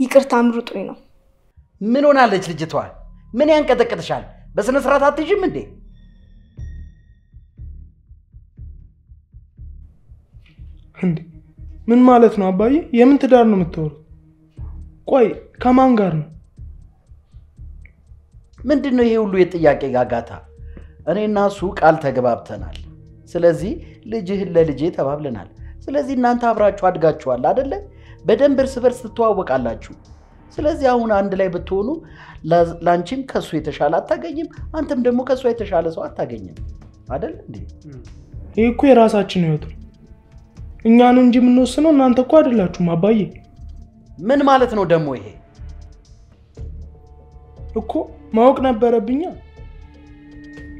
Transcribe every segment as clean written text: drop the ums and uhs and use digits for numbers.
ይቅርታ አምሩጡኝ ነው ምን ሆናለች ልጅቷ ምን ያንቀጠቅጥሻል በስነ ስርዓት አትይጂም እንዴ እንዴ ምን ማለት ነው አባዬ የምን ትዳር ነው የምትወሩት ቆይ ከማን ጋር ነው ምንድነው ይሄ ሁሉ የጥያቄ ጋጋታ እኔና እሱ ቃል ተገባብተናል ስለዚህ ልጅህን ለልጄ ተባብለናል ስለዚህ እናንተ አብራችሁ አድጋችኋል አይደለ በደንብ እርስ በርስ ትተዋወቃላችሁ ስለዚህ አሁን አንድ ላይ ብትሆኑ ላንቺም ከሱ የተሻለ አታገኝም አንተም ደግሞ ከሱ የተሻለ ሰው አታገኝም አይደል እንዴ ይሄ እኮ የራሳችን ህይወት ነው እኛን እንጂ የምንወስነው እናንተ እኮ አይደላችሁም አባዬ ምን ማለት ነው ደግሞ ይሄ እኮ ማወቅ ነበረብኛ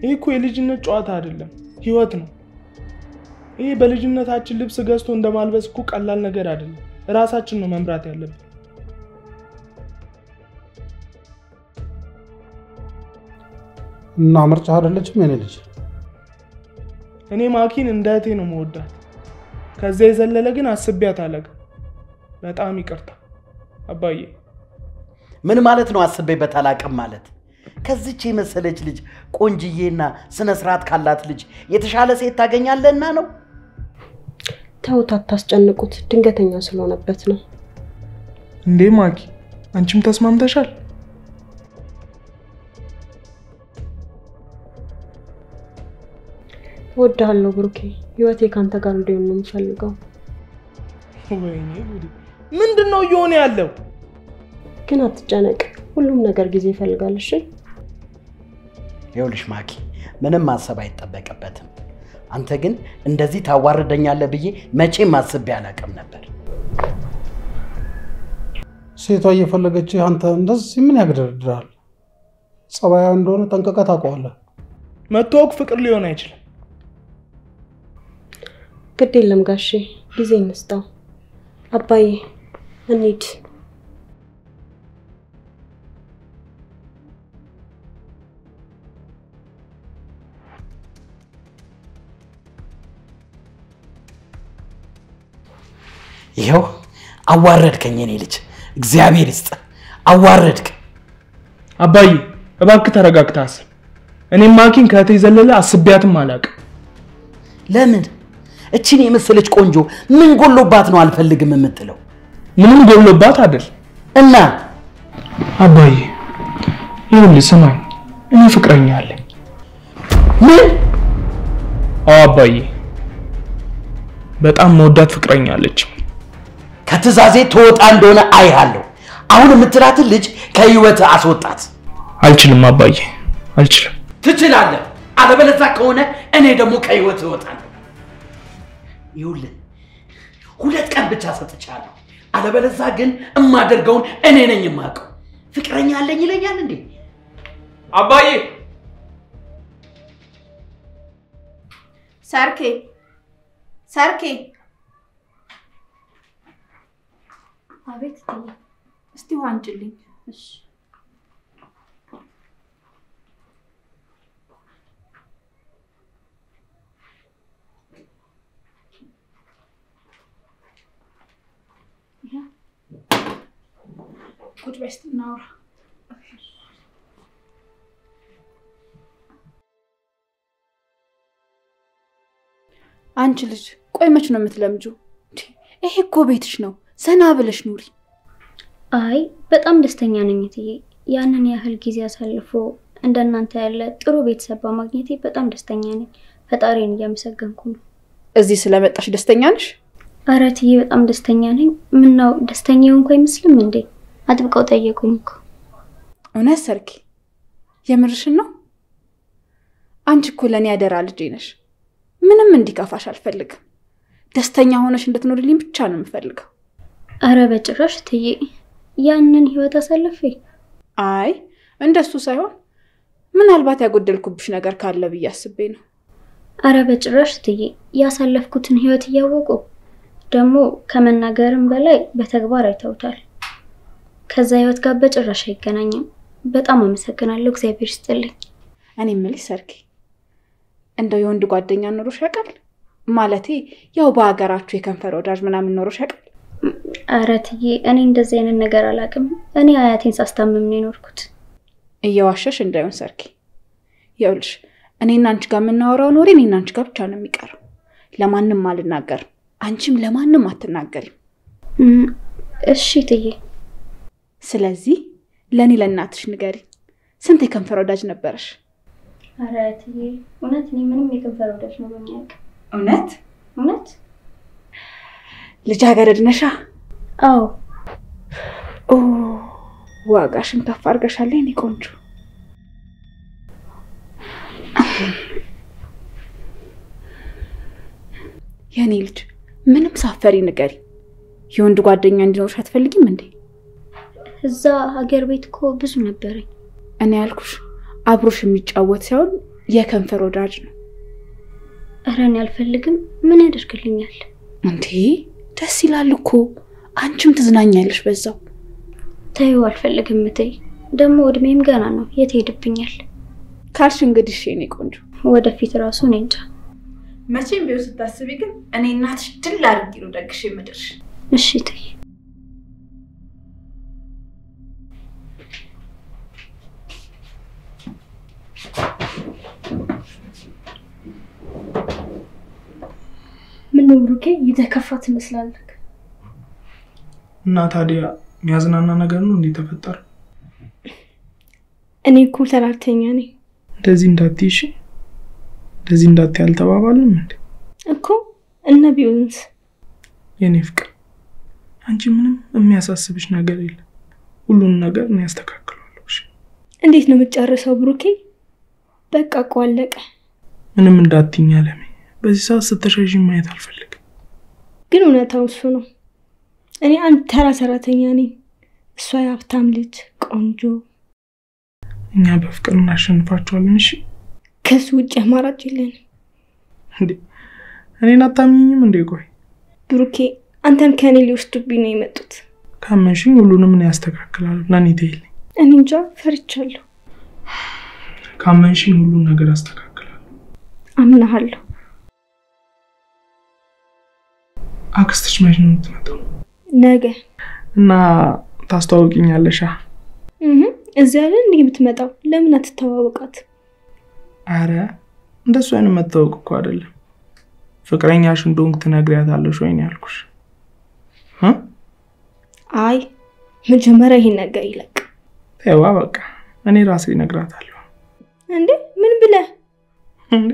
ይሄ እኮ የልጅነት ጨዋታ አይደለም ህይወት ነው ይሄ በልጅነታችን ልብስ ገዝቶ እንደማልበስ እኮ ቀላል ነገር አይደለም ራሳችን ነው መምራት ያለብን እና ምርጫ አይደለችም የኔ ልጅ እኔ ማኪን እንደቴ ነው መወዳት ከዛ የዘለለ ግን አስቤያት አለቀ በጣም ይቅርታ አባዬ ምን ማለት ነው አስቤበት አላቀም ማለት ከዚች የመሰለች ልጅ ቆንጅዬና ስነ ስርዓት ካላት ልጅ የተሻለ ሴት ታገኛለህና ነው ተውት አታስጨንቁት ድንገተኛ ስለሆነበት ነው እንዴ ማኪ አንቺም ተስማምተሻል ወዳለው ብሩኬ ህይወቴ ካንተ ጋር እንዲሆን ነው የምፈልገው ወይኔ ጉዲ ምንድነው እየሆነ ያለው ግን አትጨነቅ ሁሉም ነገር ጊዜ ይፈልጋል እሺ ይኸውልሽ ማኪ ምንም ማሰብ አይተበቀበትም አንተ ግን እንደዚህ ታዋርደኛለህ ብዬ መቼም አስቤ አላቀም ነበር ሴቷ እየፈለገች አንተ እንደዚህ ምን ያገደድራል ጸባያው እንደሆነ ጠንቀቀህ ታውቀዋለህ መተዋወቅ ፍቅር ሊሆን አይችልም ግድ የለም ጋሼ ጊዜ እንስጣው አባዬ እንሂድ ይሄው አዋረድከኝ እኔ ልጅ እግዚአብሔር ይስጥ አዋረድክ አባዬ እባክህ ተረጋግተህ አስብ እኔም ማኪን ከእቴ ዘለለ አስቤያትም አላቅ ለምን እቺን የመሰለች ቆንጆ ምን ጎሎባት ነው አልፈልግም የምትለው ምንም ጎሎባት አይደል እና አባዬ ይኸውልህ ስማኝ እኔ ፍቅረኛ አለኝ ምን አባዬ በጣም መወዳት ፍቅረኛ አለች ከትዛዜ ተወጣ እንደሆነ አይሃለሁ አሁን የምትላት ልጅ ከህይወት አስወጣት አልችልም አባዬ አልችልም ትችላለህ አለበለዚያ ከሆነ እኔ ደግሞ ከህይወት እወጣለሁ ይኸውልህ ሁለት ቀን ብቻ ሰጥቻለሁ አለበለዚያ ግን እማደርገውን እኔ ነኝ የማውቀው ፍቅረኛ አለኝ ይለኛል እንዴ አባዬ ሰርኬ አቤት እስቲ ዋንጭልኝ እሺ ቁጭ በይ እስቲ እናውራ አንቺ ልጅ ቆይ መች ነው የምትለምጂው ይሄ እኮ ቤትሽ ነው ዘና ብለሽ ኑሪ አይ በጣም ደስተኛ ነኝ እትዬ ያንን ያህል ጊዜ አሳልፎ እንደናንተ ያለ ጥሩ ቤተሰብ በማግኘቴ በጣም ደስተኛ ነኝ ፈጣሪን እያመሰገንኩ ነው እዚህ ስለመጣሽ ደስተኛ ነሽ ኧረ እትዬ በጣም ደስተኛ ነኝ ምን ነው ደስተኛ ሆንኩ አይመስልም እንዴ አጥብቀው ጠየቁኝ እኮ እውነት ሰርኪ የምርሽን ነው አንቺ እኮ ለኔ ያደራ ልጄ ነሽ ምንም እንዲከፋሽ አልፈልግም ደስተኛ ሆነሽ እንድትኖርልኝ ብቻ ነው የምፈልገው ኧረ በጭራሽ እትዬ ያንን ህይወት አሳልፌ አይ እንደሱ ሳይሆን ምናልባት ያጎደልኩብሽ ነገር ካለ ብዬ አስቤ ነው ኧረ በጭራሽ እትዬ ያሳለፍኩትን ህይወት እያወቁ ደግሞ ከመናገርም በላይ በተግባር አይተውታል ከዛ ህይወት ጋር በጭራሽ አይገናኝም በጣም አመሰግናለሁ እግዚአብሔር ይስጥልኝ እኔ ምልሽ ሰርኪ እንደው የወንድ ጓደኛ ኖሮሽ ያውቃል ማለቴ ያው በአገራችሁ የከንፈር ወዳጅ ምናምን ኖሮሽ ያውቃል ኧረ እትዬ እኔ እንደዚህ አይነት ነገር አላውቅም። እኔ አያቴን ሳስታምም ነው የኖርኩት። እየዋሸሽ እንዳይሆን ሰርኪ። ይኸውልሽ እኔና አንቺ ጋር የምናወራው ኖሬ እኔና አንቺ ጋር ብቻ ነው የሚቀረው። ለማንም አልናገርም። አንቺም ለማንም አትናገሪም። እሺ እትዬ። ስለዚህ ለኔ ለእናትሽ ንገሪ። ስንት የከንፈር ወዳጅ ነበርሽ? ኧረ እትዬ እውነት እኔ ምንም የከንፈር ወዳጅ ነው በሚያውቅ። እውነት ልጃገረድ ነሻ? አዎ። ዋጋሽን ከፍ አድርገሻል የኔ ቆንጆ። የኔ ልጅ ምንም ሳፈሪ ንገሪ። የወንድ ጓደኛ እንዲኖርሽ አትፈልጊም እንዴ? እዛ ሀገር ቤት እኮ ብዙ ነበረኝ። እኔ ያልኩሽ አብሮሽ የሚጫወት ሳይሆን የከንፈር ወዳጅ ነው። ኧረ እኔ አልፈልግም። ምን ያደርግልኛል እንዴ? ደስ ይላል እኮ። አንቺም ትዝናኛለሽ በዛው። ተይው አልፈልግም እትዬ። ደግሞ እድሜም ገና ነው። የት ሄድብኛል ካልሽ እንግዲህ እሺ የኔ ቆንጆ። ወደፊት ራሱ እኔ እንጃ። መቼም ቢሆን ስታስቢ ግን እኔ እናትሽ ድል አድርጊ ነው ደግሽ የምድርሽ። እሺ እትዬ። ምን ብሩኬ እየተከፋ ትመስላለህ? እና ታዲያ የሚያዝናና ነገር ነው እንዴ ተፈጠረ? እኔ እኮ ተራርተኛ ነኝ። እንደዚህ እንዳትይሽ፣ እንደዚህ እንዳትይ አልተባባልንም እንዴ? እኮ እና ቢሆንስ? የኔ ፍቅር አንቺ ምንም የሚያሳስብሽ ነገር የለም። ሁሉን ነገር ነው ያስተካክላለሁ። እሺ እንዴት ነው የምትጨርሰው ብሩኬ? በቃ እኮ አለቀ። ምንም እንዳትይኝ አለሜ። በዚህ ሰዓት ስትሸሺ ማየት አልፈልግም። ግን እውነታው እሱ ነው። እኔ አንድ ተራ ሰራተኛ ነኝ። እሷ የሀብታም ልጅ ቆንጆ። እኛ በፍቅር እናሸንፋቸዋለን። እሺ ከሱ ውጭ አማራጭ የለንም። እንዴ እኔን አታምኚኝም እንዴ? ቆይ ብሩኬ አንተን ከኔ ሊወስዱብኝ ነው የመጡት። ካመንሽኝ ሁሉንም ነው ያስተካክላሉ። ለኔ ተይልኝ። እኔ እንጃ ፈርቻለሁ። ካመንሽኝ ሁሉን ነገር አስተካክላለሁ። አምናለሁ። አክስትሽ መቼ ነው የምትመጣው? ነገ። እና ታስተዋውቂኛለሽ? እዚያ ላይ እንዴ የምትመጣው? ለምን አትተዋወቃት? አረ እንደሱ አይነት መተዋወቅ እኮ አይደለም። ፍቅረኛሽ እንደሆንክ ትነግሪያታለሽ ወይ ነው ያልኩሽ። አይ መጀመሪያ ይሄን ነገር ይለቅ። ተይዋ በቃ እኔ ራሴ እነግራታለሁ። እንዴ ምን ብለህ? እንዴ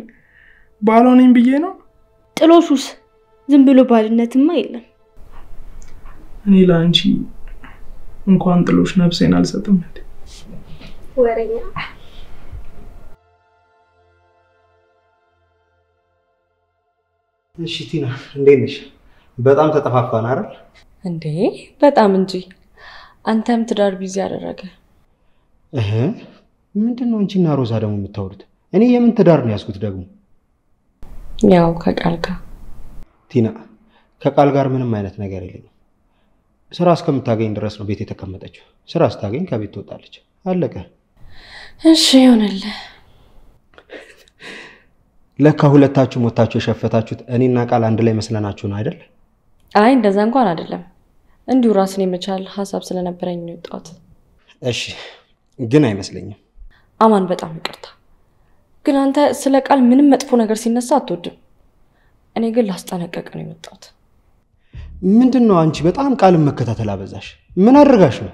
ባሏ ነኝ ብዬ ነው? ጥሎሹስ? ዝም ብሎ ባልነትማ የለም። እኔ ላንቺ እንኳን ጥሎሽ ነፍሴን አልሰጥም እንዴ? ወሬኛ። እሺ ቲና እንዴት ነሽ? በጣም ተጠፋፋን አይደል? እንዴ በጣም እንጂ። አንተም ትዳር ቢዚ ያደረገ። ምንድነው አንቺና ሮዛ ደግሞ የምታወሩት? እኔ የምን ትዳር ነው ያስኩት ደግሞ? ያው ከቃል ጋር። ቲና ከቃል ጋር ምንም አይነት ነገር የለኝም። ስራ እስከምታገኝ ድረስ ነው ቤት የተቀመጠችው። ስራ ስታገኝ ከቤት ትወጣለች። አለቀ። እሺ ይሆንልህ። ለካ ሁለታችሁ ሞታችሁ የሸፈታችሁት እኔና ቃል አንድ ላይ መስለናችሁ ነው አይደል? አይ እንደዛ እንኳን አይደለም። እንዲሁ ራስን የመቻል ሐሳብ ስለነበረኝ ነው የወጣሁት። እሺ ግን አይመስለኝም። አማን በጣም ይቅርታ። ግን አንተ ስለ ቃል ምንም መጥፎ ነገር ሲነሳ አትወድም። እኔ ግን ላስጠነቀቅ ነው የመጣሁት። ምንድነው አንቺ በጣም ቃልን መከታተል አበዛሽ? ምን አድርጋሽ ነው?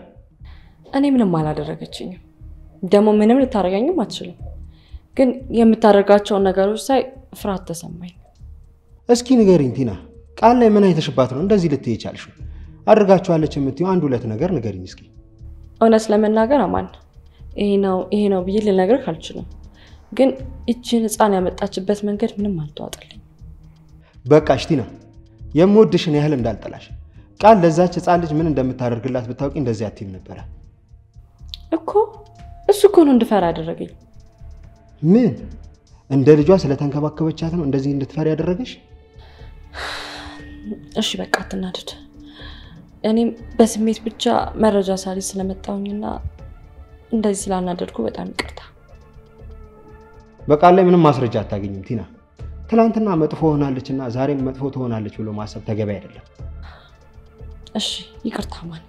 እኔ ምንም አላደረገችኝም። ደግሞ ምንም ልታረጋኝም አትችልም። ግን የምታደርጋቸውን ነገሮች ሳይ ፍርሃት ተሰማኝ። እስኪ ንገሪኝ ቲና፣ ቃል ላይ ምን አይተሽባት ነው እንደዚህ ልትይ ቻልሽ? አድርጋችኋለች የምትይው አንድ ሁለት ነገር ንገሪኝ እስኪ። እውነት ለመናገር አማን ይሄ ነው ብዬ ልነግርህ አልችልም። ግን እቺን ህፃን ያመጣችበት መንገድ ምንም አልተዋጠልኝ። በቃሽ ቲና፣ የምወድሽን ያህል እንዳልጠላሽ። ቃል ለዛች ህፃን ልጅ ምን እንደምታደርግላት ብታውቂ እንደዚህ አትይም ነበር እኮ። እሱ እኮ ነው እንድፈራ ያደረገኝ። ምን እንደ ልጇ ስለተንከባከበቻት ነው እንደዚህ እንድትፈሪ ያደረገሽ? እሺ በቃ አትናደድ። እኔም በስሜት ብቻ መረጃ ሳልይዝ ስለመጣሁኝና እንደዚህ ስላናደድኩ በጣም ይቅርታ። በቃል ላይ ምንም ማስረጃ አታገኝም ቲና። ትላንትና መጥፎ ሆናለችና ዛሬም መጥፎ ትሆናለች ብሎ ማሰብ ተገቢ አይደለም። እሺ ይቅርታ አማን።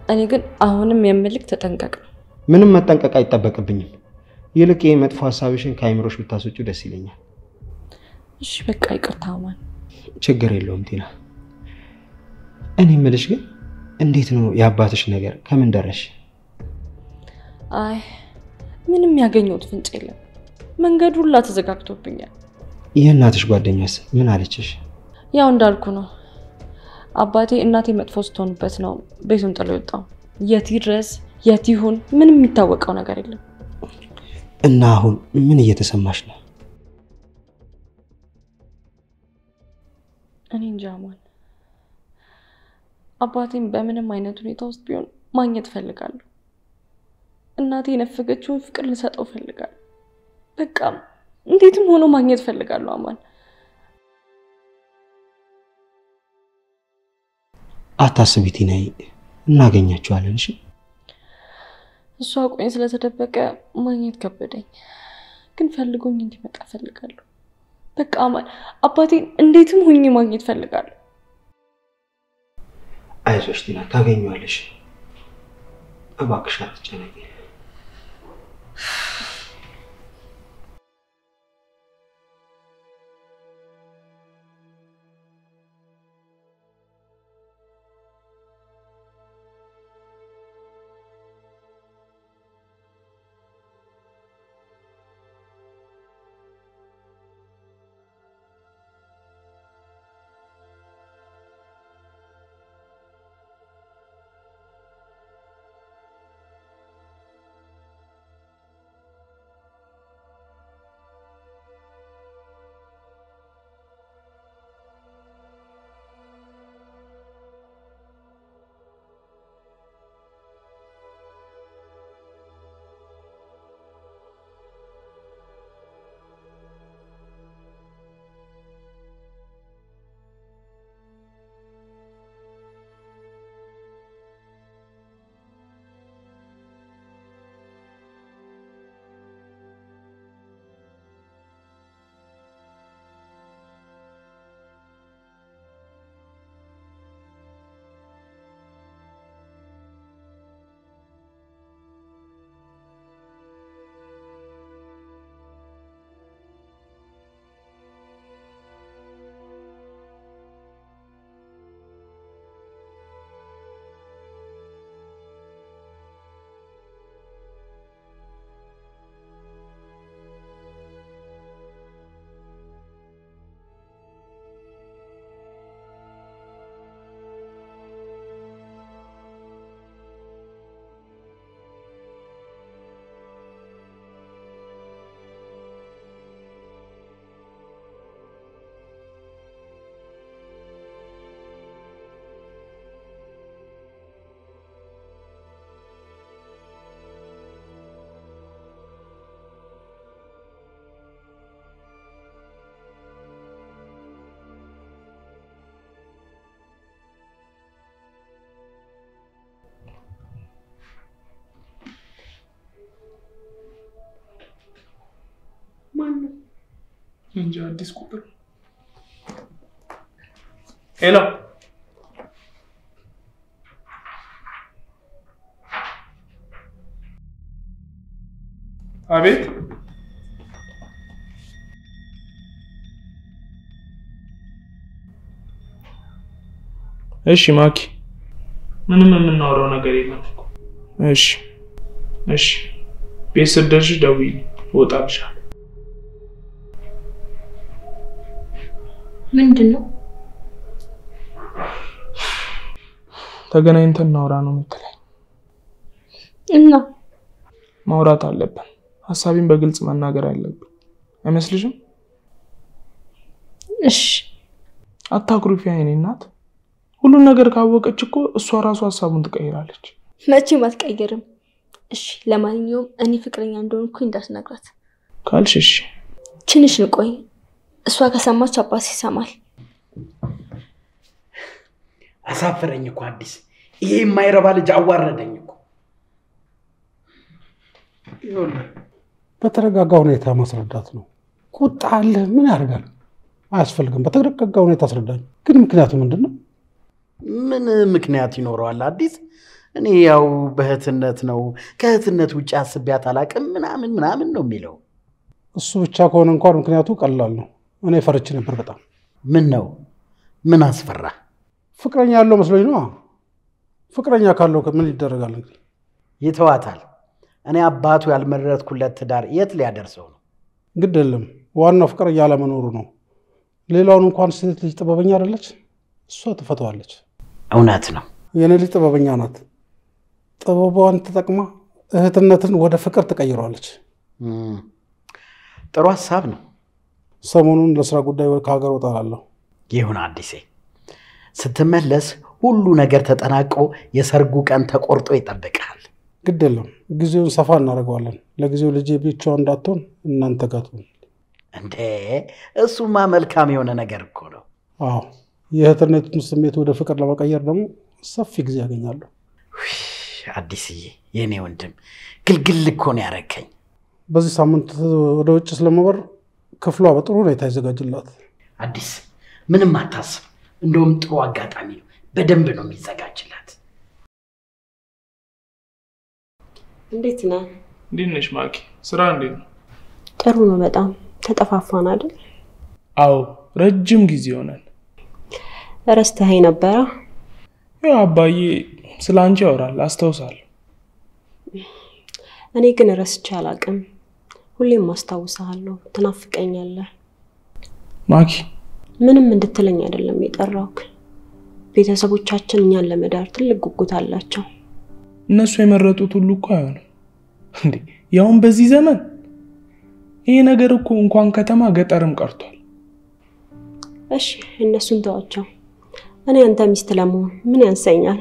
እኔ ግን አሁንም የምልክ ተጠንቀቅ ነው። ምንም መጠንቀቅ አይጠበቅብኝም። ይልቅ ይሄ መጥፎ ሐሳብሽን ከአይምሮሽ ብታስወጪው ደስ ይለኛል። እሺ በቃ ይቅርታ አማን። ችግር የለውም ቲና። እኔ የምልሽ ግን እንዴት ነው የአባትሽ ነገር ከምን ደረሽ? አይ ምንም ያገኘሁት ፍንጭ የለም። መንገዱ ሁላ ተዘጋግቶብኛል። የእናትሽ ጓደኛስ ምን አለችሽ? ያው እንዳልኩ ነው። አባቴ እናቴ መጥፎ ስትሆንበት ነው ቤቱን ጥሎ የወጣው። የት ይድረስ የት ይሁን ምንም የሚታወቀው ነገር የለም። እና አሁን ምን እየተሰማሽ ነው? እኔ እንጃ አማን። አባቴን በምንም አይነት ሁኔታ ውስጥ ቢሆን ማግኘት ፈልጋለሁ። እናቴ የነፈገችውን ፍቅር ልሰጠው ፈልጋለሁ። በቃ እንዴትም ሆኖ ማግኘት ፈልጋለሁ አማን። አታስቢ ቲና፣ እናገኛቸዋለን። እሺ እሷ ቆኝ ስለተደበቀ ማግኘት ከበደኝ። ግን ፈልጎኝ እንዲመጣ ፈልጋለሁ። በቃ አማን አባቴን እንዴትም ሆኜ ማግኘት ፈልጋለሁ። አይዞሽ ቲና፣ ታገኘዋለሽ። እባክሽ አትጨነቂ። እንጂ አዲስ ቁጥር ሄሎ አቤት እሺ ማኪ ምንም የምናወራው ነገር የለም እሺ እሺ ቤት ስትደርሺ ደውዪልኝ እወጣልሻለሁ ምንድነው ተገናኝተን እናውራ ነው የምትለኝ እና ማውራት አለብን ሐሳቤን በግልጽ መናገር አለብን አይመስልሽም እሺ አታኩርፊ አይኔ እናት ሁሉን ነገር ካወቀች እኮ እሷ ራሷ ሐሳቡን ትቀይራለች መቼም አትቀይርም እሺ ለማንኛውም እኔ ፍቅረኛ እንደሆንኩ እንዳስነግራት ካልሽ እሺ ትንሽ ቆይ እሷ ከሰማች አባስ ይሰማል አሳፈረኝ እኮ አዲስ ይሄ የማይረባ ልጅ አዋረደኝ እኮ በተረጋጋ ሁኔታ ማስረዳት ነው ቁጣ አለ ምን ያደርጋል አያስፈልግም በተረጋጋ ሁኔታ አስረዳኝ ግን ምክንያቱ ምንድነው ምን ምክንያት ይኖረዋል አዲስ? እኔ ያው በእህትነት ነው ከእህትነት ውጭ አስቤያት አላቅም ምናምን ነው የሚለው። እሱ ብቻ ከሆነ እንኳን ምክንያቱ ቀላል ነው። እኔ ፈርቼ ነበር በጣም። ምን ነው? ምን አስፈራ? ፍቅረኛ ያለው መስሎኝ ነው። ፍቅረኛ ካለው ምን ይደረጋል እንግዲህ? ይተዋታል። እኔ አባቱ ያልመረጥኩለት ትዳር የት ሊያደርሰው ነው? ግድ የለም ዋናው ፍቅረኛ ያለመኖሩ ነው። ሌላውን እንኳን ሴት ልጅ ጥበበኛ አይደለች፣ እሷ ትፈተዋለች። እውነት ነው። የኔ ልጅ ጥበበኛ ናት። ጥበቧን ተጠቅማ እህትነትን ወደ ፍቅር ትቀይረዋለች። ጥሩ ሐሳብ ነው። ሰሞኑን ለስራ ጉዳይ ከሀገር ወጣላለሁ። ይሁን አዲሴ፣ ስትመለስ ሁሉ ነገር ተጠናቆ የሰርጉ ቀን ተቆርጦ ይጠብቃል። ግድ የለም ጊዜውን ሰፋ እናደርገዋለን። ለጊዜው ልጄ ብቻዋን እንዳትሆን እናንተ ጋር ትሆን። እንዴ እሱማ መልካም የሆነ ነገር እኮ ነው። አዎ የእህትነቱን ስሜት ወደ ፍቅር ለመቀየር ደግሞ ሰፊ ጊዜ ያገኛሉ። አዲስዬ የኔ ወንድም ግልግል እኮ ነው ያረከኝ። በዚህ ሳምንት ወደ ውጭ ስለመበር ክፍሏ በጥሩ ሁኔታ ይዘጋጅላት። አዲስ ምንም አታስብ። እንደውም ጥሩ አጋጣሚ ነው። በደንብ ነው የሚዘጋጅላት። እንዴት ነህ? እንዴት ነሽ ማኪ? ስራ እንዴት ነው? ጥሩ ነው በጣም። ተጠፋፋን አይደል? አዎ ረጅም ጊዜ ሆነን። ረስተኸኝ ነበረ? ያው አባዬ ስላንቺ ያወራል አስታውሳለሁ። እኔ ግን ረስቼ አላቅም። ሁሌም አስታውሳለሁ። ትናፍቀኛለህ። ማኪ ምንም እንድትለኝ አይደለም የጠራውክ። ቤተሰቦቻችን እኛን ለመዳር ትልቅ ጉጉት አላቸው። እነሱ የመረጡት ሁሉ እኮ አይሆንም እንዴ! ያውን በዚህ ዘመን ይሄ ነገር እኮ እንኳን ከተማ ገጠርም ቀርቷል። እሺ እነሱን ተዋቸው። እኔ አንተ ሚስት ለመሆን ምን ያንሰኛል?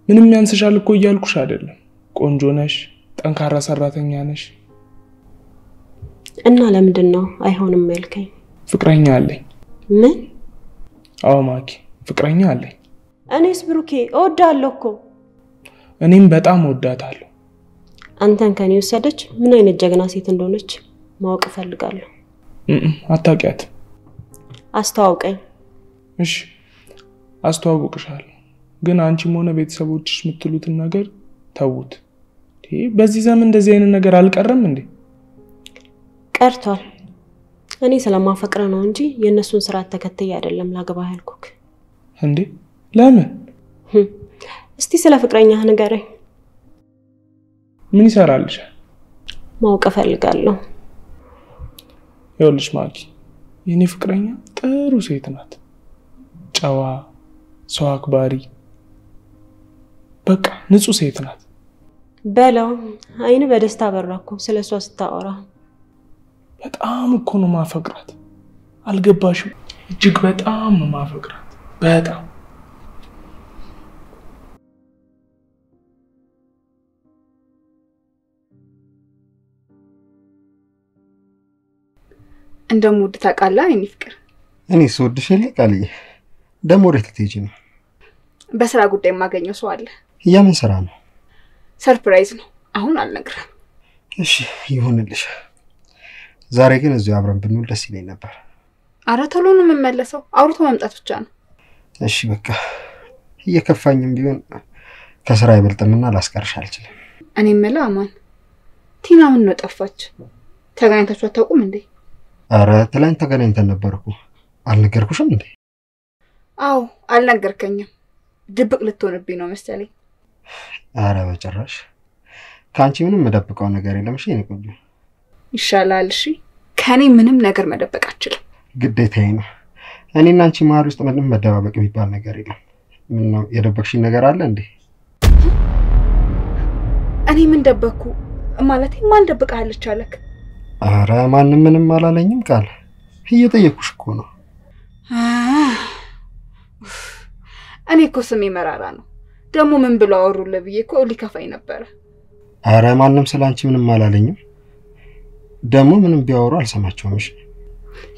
ምንም ያንስሻል እኮ እያልኩሽ አይደለም። ቆንጆ ነሽ፣ ጠንካራ ሰራተኛ ነሽ። እና ለምንድን ነው አይሆንም ያልከኝ? ፍቅረኛ አለኝ። ምን? አዎ ማኪ ፍቅረኛ አለኝ። እኔስ ብሩኬ እወዳለሁ እኮ። እኔም በጣም እወዳታለሁ። አንተን ከኔ ወሰደች ምን አይነት ጀግና ሴት እንደሆነች ማወቅ ፈልጋለሁ። አታውቂያት? አስተዋውቀኝ። እሺ አስተዋውቅሻለሁ። ግን አንቺም ሆነ ቤተሰቦችሽ የምትሉትን ነገር ተውት። በዚህ ዘመን እንደዚህ አይነት ነገር አልቀረም እንዴ? ቀርቷል። እኔ ስለማፈቅረ ነው እንጂ የነሱን ስርዓት ተከታይ አይደለም ላገባ ያልኩክ። እንዴ ለምን? እስቲ ስለ ፍቅረኛህ ንገረኝ። ምን ይሰራልሻል? ማወቅ ፈልጋለሁ። ይኸውልሽ ማኪ የኔ ፍቅረኛ ጥሩ ሴት ናት። ጨዋ፣ ሰው አክባሪ፣ በቃ ንጹህ ሴት ናት። በለው አይን በደስታ በራኩ ስለሷ ስታወራ። በጣም እኮ ነው ማፈቅራት። አልገባሽም? እጅግ በጣም ነው ማፈቅራት። በጣም እንደምወድ ታውቃለህ የኔ ፍቅር። እኔ ስወድሽ የለ ቃልዬ። ደሞ ወዴት ልትሄጂ ነው? በስራ ጉዳይ የማገኘው ሰው አለ። የምን ስራ ነው? ሰርፕራይዝ ነው። አሁን አልነግርህም። እሺ ይሁንልሽ። ዛሬ ግን እዚሁ አብረን ብንውል ደስ ይለኝ ነበር። አረ ቶሎ ነው የምመለሰው። አውርቶ መምጣት ብቻ ነው። እሺ በቃ እየከፋኝም ቢሆን ከስራ አይበልጥምና ላስቀርሽ አልችልም። እኔ የምልህ አማን፣ ቲና ምን ነው ጠፋች? ተገናኝታችሁ አታውቁም እንዴ? አረ ትላንት ተገናኝተን ነበርኩ። አልነገርኩሽም እንዴ? አዎ አልነገርከኝም። ድብቅ ልትሆንብኝ ነው መሰለኝ። አረ በጭራሽ። ካንቺ ምንም መደብቀው ነገር የለም። እሺ የኔ ቆንጆ ይሻላል። እሺ ከኔ ምንም ነገር መደበቅ አልችልም። ግዴታዬ ነው። እኔና አንቺ መሀል ውስጥ ምንም መደባበቅ የሚባል ነገር የለም። ምን ነው የደበቅሽኝ ነገር አለ እንዴ? እኔ ምን ደበቅኩ? ማለቴ ማን ደብቀሃለች አለክ? አረ ማንም ምንም አላለኝም ቃል። እየጠየቅኩሽ እኮ ነው። እኔ እኮ ስሜ መራራ ነው። ደግሞ ምን ብሎ አወሩልህ ብዬ እኮ ሊከፋኝ ነበር። አረ ማንም ስላንቺ ምንም አላለኝም። ደግሞ ምንም ቢያወሩ አልሰማቸውም። እሺ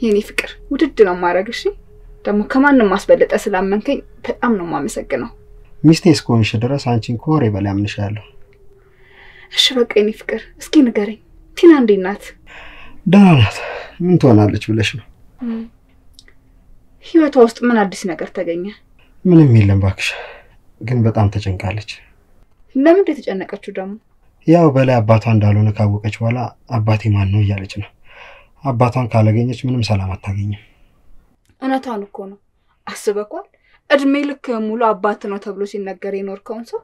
የኔ ፍቅር ውድድ ነው ማረግሽ። ደግሞ ከማንም ማስበለጠ ስላመንከኝ በጣም ነው ማመሰግነው። ሚስቴ እስከሆንሽ ድረስ አንቺን ኮሬ በላይ አምንሻለሁ። እሺ በቃ የኔ ፍቅር እስኪ ንገረኝ፣ ቲና እንዴት ናት? ደህና ናት። ምን ትሆናለች ብለሽ ነው? ህይወቷ ውስጥ ምን አዲስ ነገር ተገኘ? ምንም የለም ባክሽ። ግን በጣም ተጨንቃለች። ለምን የተጨነቀችው ደግሞ? ያው በላይ አባቷ እንዳልሆነ ካወቀች በኋላ አባቴ ማን ነው እያለች ነው። አባቷን ካላገኘች ምንም ሰላም አታገኝም። እውነቷን እኮ ነው። አስበኳል። እድሜ ልክ ሙሉ አባት ነው ተብሎ ሲነገር የኖርከውን ሰው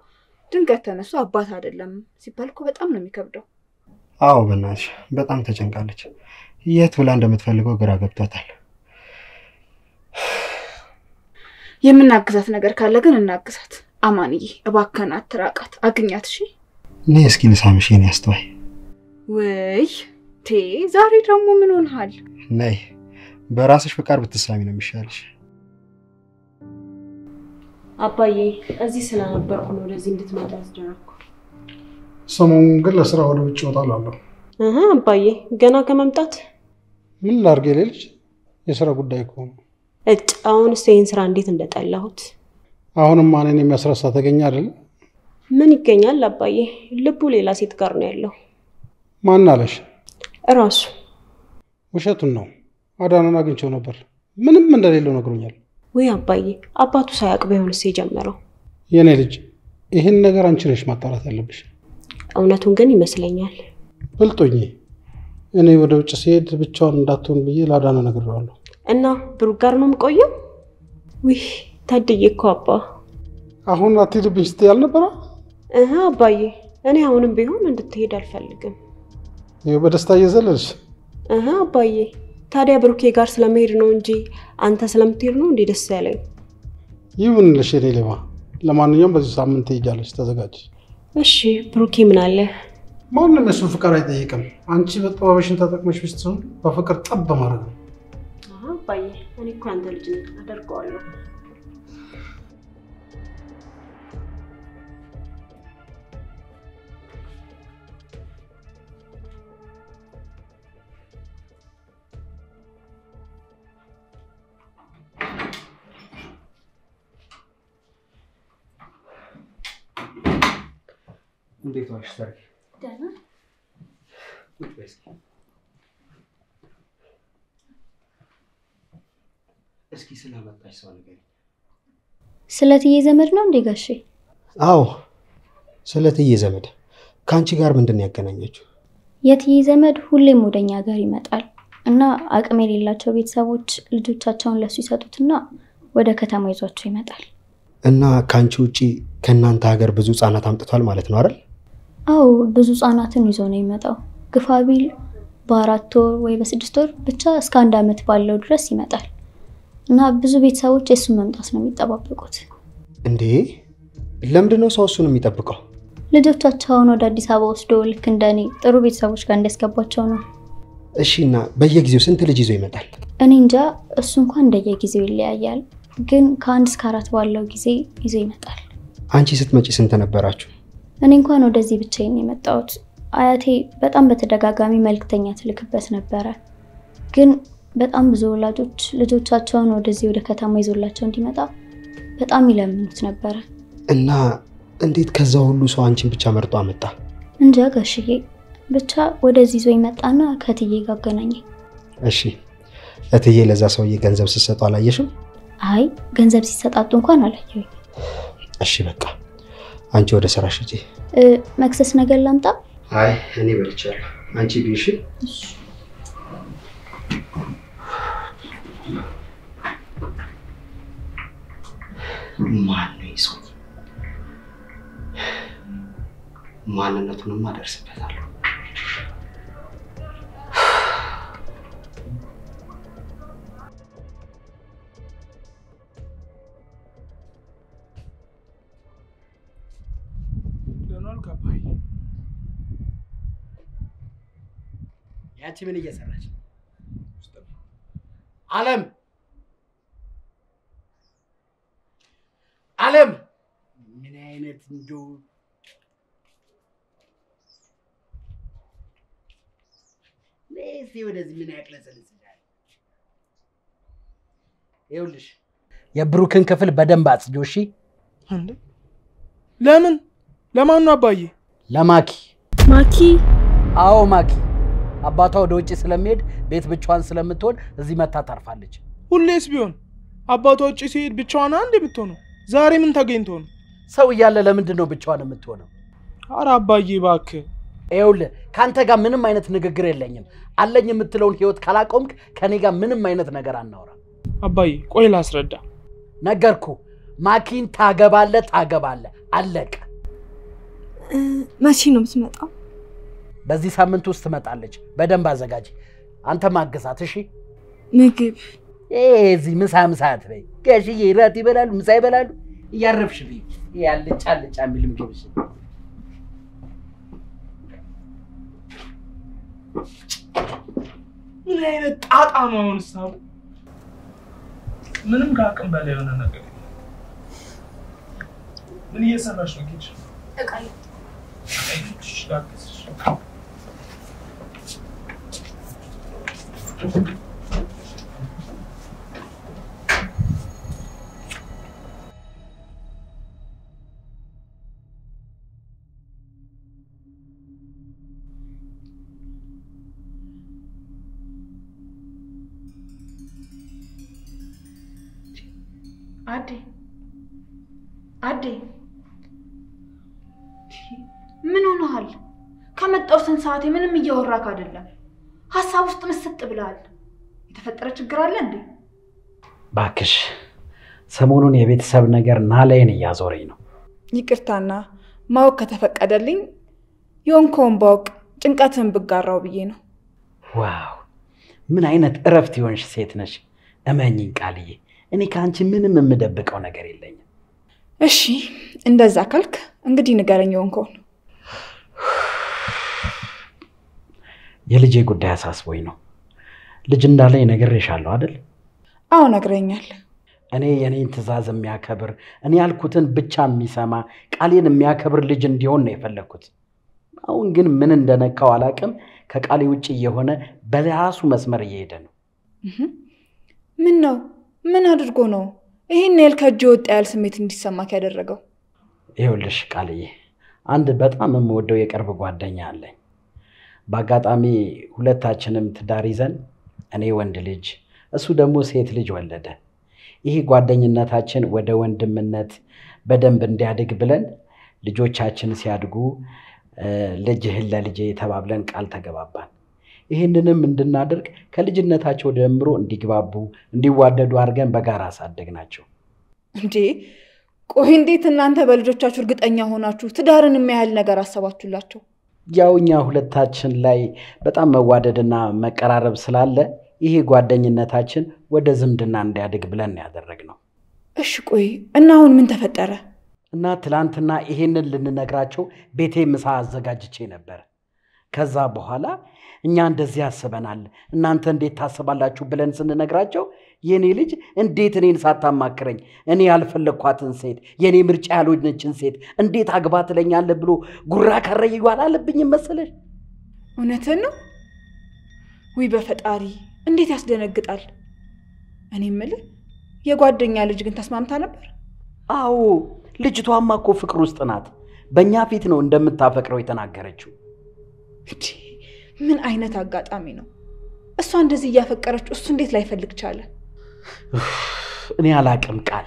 ድንገት ተነሱ አባት አይደለም ሲባል እኮ በጣም ነው የሚከብደው። አዎ በእናትሽ በጣም ተጨንቃለች። የት ብላ እንደምትፈልገው ግራ ገብቷታል። የምናግዛት ነገር ካለ ግን እናግዛት። አማንዬ እባክህን አትራቃት፣ አግኛት። እሺ ነይ እስኪ ልሳምሽ የኔ አስተዋይ። ወይ ዛሬ ደግሞ ምን ሆነሃል? ነይ በራስሽ ፍቃድ ብትሳሚ ነው የሚሻልሽ። አባዬ እዚህ ስለነበርኩ ነው ወደዚህ እንድትመጣ ያስደረኩ። ሰሞኑን ግን ለስራ ወደ ውጭ እወጣለሁ። አባዬ ገና ከመምጣት ምን ላድርግ ልጅ፣ የስራ ጉዳይ እኮ ነው። አሁንስ ይሄን ስራ እንዴት እንደጠላሁት። አሁንም ማንን የሚያስረሳ ተገኘ አይደል? ምን ይገኛል አባዬ፣ ልቡ ሌላ ሴት ጋር ነው ያለው። ማን አለሽ? እራሱ። ውሸቱን ነው። አዳናን አግኝቼው ነበር፣ ምንም እንደሌለው ነግሮኛል። ወይ አባዬ፣ አባቱ ሳያውቅ ቢሆንስ የጀመረው? የኔ ልጅ ይህን ነገር አንቺ ነሽ ማጣራት ያለብሽ። እውነቱን ግን ይመስለኛል። ብልጦኝ እኔ ወደ ውጭ ሲሄድ ብቻውን እንዳትሆን ብዬ ለአዳና ነግሬዋለሁ። እና ብሩክ ጋር ነው የምቆየው? ውይ ታድዬ እኮ አባ። አሁን አትሄድብኝ ስትይ አልነበረ? አባዬ እኔ አሁንም ቢሆን እንድትሄድ አልፈልግም። ይኸው በደስታ እየዘለልሽ። አባዬ ታዲያ ብሩኬ ጋር ስለመሄድ ነው እንጂ አንተ ስለምትሄድ ነው እንዴ ደስ ያለኝ? ይሁንልሽ የኔ ሌባ። ለማንኛውም በዚህ ሳምንት ትሄጃለሽ፣ ተዘጋጅ። እሺ ብሩኬ ምን አለ? ማንም የሱን ፍቅር አይጠይቅም። አንቺ በጥበብሽን ተጠቅመሽ ብትሆን በፍቅር ጠብ ማድረግ ነው። አባዬ እኔ እኮ አንተ ልጅ ነኝ፣ አደርገዋለሁ። እንዴት ዋልሽ ሰርግ? ደህና። እስኪ ስለመጣሽ ሰው ንገሪኝ። ስለትዬ ዘመድ ነው እንዴ ጋሼ? አዎ ስለትዬ ዘመድ። ከአንቺ ጋር ምንድን ያገናኛችሁ? የትዬ ዘመድ ሁሌም ወደኛ ጋር ይመጣል እና አቅም የሌላቸው ቤተሰቦች ልጆቻቸውን ለሱ ይሰጡትና ወደ ከተማ ይዟቸው ይመጣል። እና ከአንቺ ውጪ ከእናንተ ሀገር ብዙ ህጻናት አምጥቷል ማለት ነው አይደል? አዎ ብዙ ህጻናትን ይዞ ነው የሚመጣው። ግፋቢል በ4 ወር ወይ በ6 ወር ብቻ እስከ 1 ዓመት ባለው ድረስ ይመጣል እና ብዙ ቤተሰቦች የሱን መምጣት ነው የሚጠባበቁት። እንዴ ለምንድን ነው ሰው እሱን የሚጠብቀው? ልጆቻቸውን ወደ አዲስ አበባ ወስዶ ልክ እንደኔ ጥሩ ቤተሰቦች ጋር እንዲያስገባቸው ነው። እሺና በየጊዜው ስንት ልጅ ይዞ ይመጣል? እኔ እንጃ፣ እሱ እንኳን እንደየጊዜው ይለያያል፣ ግን ከ1 እስከ 4 ባለው ጊዜ ይዞ ይመጣል። አንቺ ስትመጪ ስንት ነበራችሁ? እኔ እንኳን ወደዚህ ብቻዬን የመጣሁት። አያቴ በጣም በተደጋጋሚ መልክተኛ ትልክበት ነበረ፣ ግን በጣም ብዙ ወላጆች ልጆቻቸውን ወደዚህ ወደ ከተማ ይዞላቸው እንዲመጣ በጣም ይለምኑት ነበረ። እና እንዴት ከዛ ሁሉ ሰው አንቺን ብቻ መርጦ አመጣ? እንጃ ጋሽዬ፣ ብቻ ወደዚህ ይዞ ይመጣና ከትዬ ጋር አገናኘኝ። እሺ እትዬ ለዛ ሰውዬ ገንዘብ ሲሰጡ አላየሽም? አይ ገንዘብ ሲሰጣጡ እንኳን አላየሁኝ። እሺ በቃ አንቺ ወደ ስራሽ ሂጂ። መክሰስ ነገር ላምጣ? አይ እኔ በልቻለሁ፣ አንቺ ቢሽ። እሺ ማን ነው ሰው? ማንነቱንም አደርስበታለሁ። ደህናል ካባይ። ያቺ ምን እየሰራች? ዓለም ዓለም ምን አይነት እንደው ለዚህ ወደዚህ ምን ያቅለሰልስሻል? ይኸውልሽ የብሩክን ክፍል በደንብ አጽጂው። እሺ እንዴ ለምን? ለማን ነው አባዬ? ለማኪ። ማኪ? አዎ ማኪ። አባቷ ወደ ውጭ ስለሚሄድ ቤት ብቻዋን ስለምትሆን እዚህ መታ ታርፋለች። ሁሌስ ቢሆን አባቷ ውጪ ሲሄድ ብቻዋን አንድ የምትሆነው? ዛሬ ምን ተገኝቶ ነው? ሰው እያለ ለምንድን ነው ብቻዋን የምትሆነው? ኧረ አባዬ እባክህ። ይኸውልህ ከአንተ ጋር ምንም አይነት ንግግር የለኝም። አለኝ የምትለውን ህይወት ካላቆምክ ከኔ ጋር ምንም አይነት ነገር አናወራ። አባዬ ቆይ ላስረዳ። ነገርኩ። ማኪን ታገባለህ። አለቀ። መቼ ነው የምትመጣው? በዚህ ሳምንት ውስጥ ትመጣለች። በደንብ አዘጋጅ። አንተ ማገዛት እሺ? ምግብ እዚህ ምሳ አትበይ። ጋሽዬ ራት ይበላሉ፣ ምሳ ይበላሉ። እያረፍሽ ብይ። ያልጫ የሚል ምግብ እሺ? ምን አይነት ጣጣ ነው አሁንስ? ምንም ከአቅም በላይ የሆነ ነገር ምን እየሰራሽ ነው? ኪች እቃይ አዴ ምን ሆነሃል? ከመጣው ስንት ሰዓቴ ምንም እያወራክ አይደለም። ሐሳብ ውስጥ መስጥ ብለሃል። የተፈጠረ ችግር አለ እንዴ? ባክሽ ሰሞኑን የቤተሰብ ነገር ናላይን እያዞረኝ ነው። ይቅርታና ማወቅ ከተፈቀደልኝ የሆንከውን ባውቅ ጭንቀትን ብጋራው ብዬ ነው። ዋው ምን አይነት እረፍት ይሆንሽ ሴት ነሽ። እመኝኝ ቃልዬ፣ እኔ ከአንቺ ምንም የምደብቀው ነገር የለኝም። እሺ እንደዛ ካልክ እንግዲህ ንገረኝ የሆንከውን። የልጄ ጉዳይ አሳስቦኝ ነው። ልጅ እንዳለኝ ነግሬሻለሁ አይደል? አዎ ነግረኛል። እኔ የኔን ትዕዛዝ የሚያከብር እኔ ያልኩትን ብቻ የሚሰማ ቃሌን የሚያከብር ልጅ እንዲሆን ነው የፈለኩት። አሁን ግን ምን እንደነካው አላቅም። ከቃሌ ውጪ የሆነ በራሱ መስመር እየሄደ ነው። ምን ነው? ምን አድርጎ ነው ይሄን ያህል ከእጅ ወጣ ያለ ስሜት እንዲሰማክ ያደረገው? ይኸውልሽ ቃልዬ፣ አንድ በጣም የምወደው የቅርብ ጓደኛ አለኝ። በአጋጣሚ ሁለታችንም ትዳር ይዘን እኔ ወንድ ልጅ እሱ ደግሞ ሴት ልጅ ወለደ። ይሄ ጓደኝነታችን ወደ ወንድምነት በደንብ እንዲያድግ ብለን ልጆቻችን ሲያድጉ ልጅህን ለልጄ ተባብለን ቃል ተገባባን። ይሄንንም እንድናደርግ ከልጅነታቸው ጀምሮ እንዲግባቡ እንዲዋደዱ አድርገን በጋራ አሳደግናቸው። እንዴ ቆይ እንዴት እናንተ በልጆቻችሁ እርግጠኛ ሆናችሁ ትዳርን የሚያህል ነገር አሰባችሁላቸው? ያው እኛ ሁለታችን ላይ በጣም መዋደድና መቀራረብ ስላለ ይሄ ጓደኝነታችን ወደ ዝምድና እንዲያድግ ብለን ያደረግነው። እሺ ቆይ እና አሁን ምን ተፈጠረ? እና ትላንትና ይሄንን ልንነግራቸው ቤቴ ምሳ አዘጋጅቼ ነበር። ከዛ በኋላ እኛ እንደዚህ ያስበናል እናንተ እንዴት ታስባላችሁ ብለን ስንነግራቸው የኔ ልጅ እንዴት እኔን ሳታማክረኝ እኔ ያልፈለኳትን ሴት የኔ ምርጫ ያልሆነችን ሴት እንዴት አግባ ትለኛለህ ብሎ ጉራ ካረየ አላለብኝ መሰለሽ? እውነትን ነው? ወይ በፈጣሪ እንዴት ያስደነግጣል። እኔ የምልህ የጓደኛ ልጅ ግን ተስማምታ ነበር? አዎ ልጅቷማ እኮ ፍቅር ውስጥ ናት። በእኛ ፊት ነው እንደምታፈቅረው የተናገረችው። ምን አይነት አጋጣሚ ነው? እሷ እንደዚህ እያፈቀረች እሱ እንዴት ላይፈልግ ቻለ? እኔ አላቅም ቃል።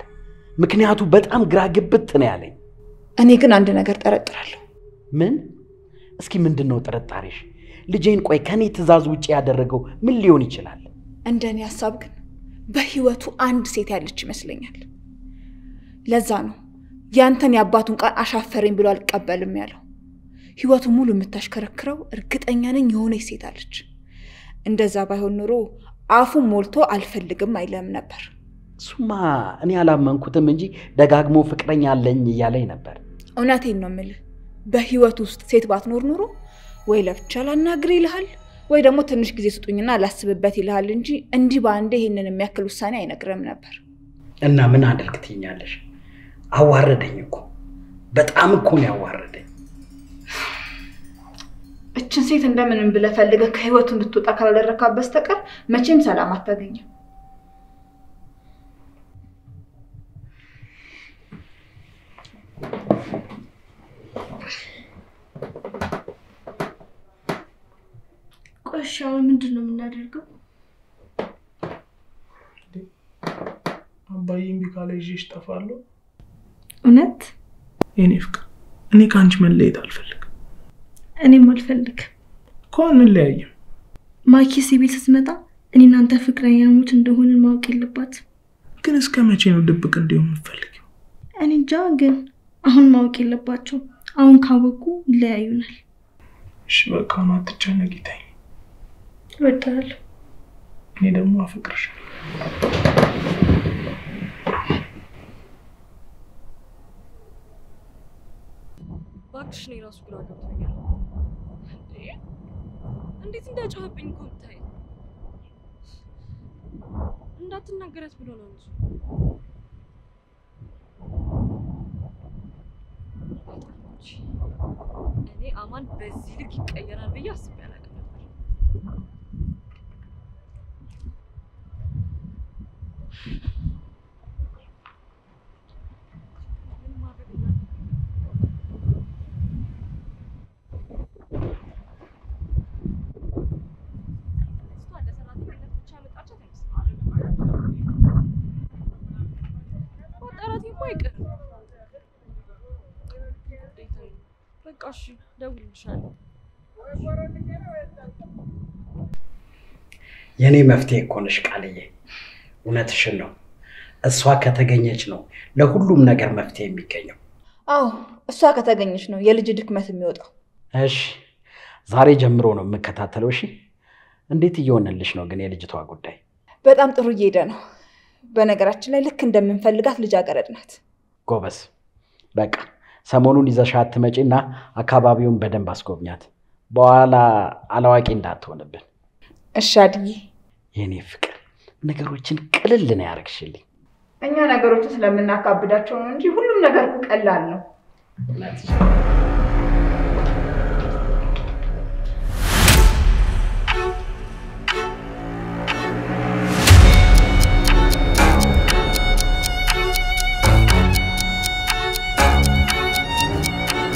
ምክንያቱ በጣም ግራ ግብት ነው ያለኝ። እኔ ግን አንድ ነገር ጠረጥራለሁ። ምን? እስኪ ምንድነው ጥርጣሬሽ? ልጄን ቆይ ከኔ ትዕዛዝ ውጪ ያደረገው ምን ሊሆን ይችላል? እንደኔ ሐሳብ ግን በህይወቱ አንድ ሴት ያለች ይመስለኛል። ለዛ ነው ያንተን ያባቱን ቃል አሻፈረኝ ብሎ አልቀበልም ያለው። ህይወቱ ሙሉ የምታሽከረክረው እርግጠኛ ነኝ የሆነች ሴት አለች። እንደዛ ባይሆን ኑሮ አፉን ሞልቶ አልፈልግም አይለም ነበር። ሱማ እኔ አላመንኩትም እንጂ ደጋግሞ ፍቅረኛ አለኝ እያለኝ ነበር። እውነቴን ነው የምልህ። በህይወቱ ውስጥ ሴት ባትኖር ኑሮ ወይ ለብቻ ላናግር ይልሃል ወይ ደግሞ ትንሽ ጊዜ ስጡኝና ላስብበት ይልሃል እንጂ እንዲህ ባንዴ ይሄንን የሚያክል ውሳኔ አይነግርም ነበር። እና ምን አደልክ ትኛለሽ? አዋረደኝ እኮ በጣም እኮ ነው ያዋረደኝ። እችን ሴት እንደምንም ብለህ ፈልገህ ከህይወቱ እንድትወጣ ካላደረካት በስተቀር መቼም ሰላም አታገኝም። ቆሻው ምንድነው የምናደርገው? ላይ ይዤሽ እጠፋለሁ። እውነት? የኔ ፍቅር እኔ ከአንቺ መለየት አልፈልግም። እኔም አልፈልግም እኮ አንለያይም። ማኪስ ቤት ስትመጣ እኔ እናንተ ፍቅረኛሞች እንደሆንን ማወቅ የለባትም። ግን እስከ መቼ ነው ድብቅ እንዲሆን የምትፈልጊው? እኔ እንጃ፣ ግን አሁን ማወቅ የለባቸው። አሁን ካወቁ ይለያዩናል። እሺ በቃ አትጨነቂ፣ ተኝ። እወድሃለሁ። እኔ ደግሞ አፈቅርሻለሁ። እባክሽ እኔ ራሱ ግራ ገብቶኛል። እንዴት እንዳጫወብኝ እኮ ብታይ። እንዳትናገረት ብሎ ነው እንጂ እኔ አማን በዚህ ልክ ይቀየራል ብዬ አስቤ አላውቅም ነበር። በቃ እሺ ደውልልሻለሁ። የኔ መፍትሄ እኮ ነሽ ቃልዬ፣ እውነትሽን ነው። እሷ ከተገኘች ነው ለሁሉም ነገር መፍትሄ የሚገኘው። አዎ እሷ ከተገኘች ነው የልጅ ድክመት የሚወጣው። እሺ ዛሬ ጀምሮ ነው የምከታተለው። እሺ እንዴት እየሆነልሽ ነው ግን የልጅቷ ጉዳይ? በጣም ጥሩ እየሄደ ነው። በነገራችን ላይ ልክ እንደምንፈልጋት ልጃገረድ ናት። ጎበዝ። በቃ ሰሞኑን ይዘሻት ትመጪና አካባቢውን በደንብ አስጎብኛት። በኋላ አላዋቂ እንዳትሆንብን። እሺ አድዬ። የኔ ፍቅር ነገሮችን ቅልል ነው ያደርግሽልኝ። እኛ ነገሮችን ስለምናካብዳቸው ነው እንጂ ሁሉም ነገር ቀላል ነው።